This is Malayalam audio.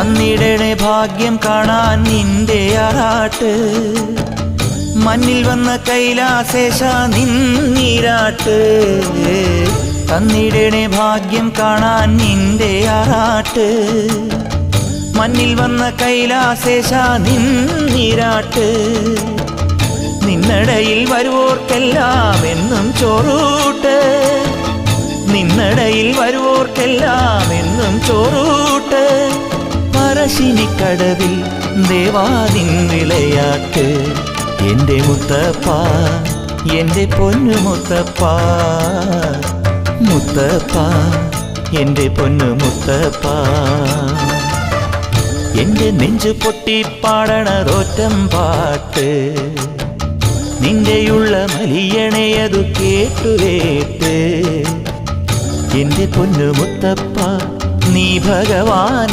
തന്നിടണേ ഭാഗ്യം കാണാൻ നിന്റെ ആറാട്ട് മണ്ണിൽ വന്ന കൈലാസേശ നിന്നീരാട്ട് തന്നിടണേ ഭാഗ്യം കാണാൻ നിന്റെ ആറാട്ട് മണ്ണിൽ വന്ന കൈലാസേശ നിന്നീരാട്ട് നിന്നടയിൽ വരുവോർക്കെല്ലാം എന്നും ചോറൂട്ട് നിന്നടയിൽ വരുവോർക്കെല്ലാം എന്നും ചോറൂട്ട് പറശ്ശിനിക്കടവിൽ ദേവാദിൻ വിളയാട്ട് എൻ്റെ മുത്തപ്പ എൻ്റെ പൊന്നു മുത്തപ്പ മുത്തപ്പ എൻ്റെ പൊന്നു മുത്തപ്പ എൻ്റെ നെഞ്ചു പൊട്ടി പാടണതൊറ്റം പാട്ട് നിന്റെയുള്ള മലിയണയതു കേട്ടുകേട്ട് എൻ്റെ പൊന്നു മുത്തപ്പ നീ ഭഗവാൻ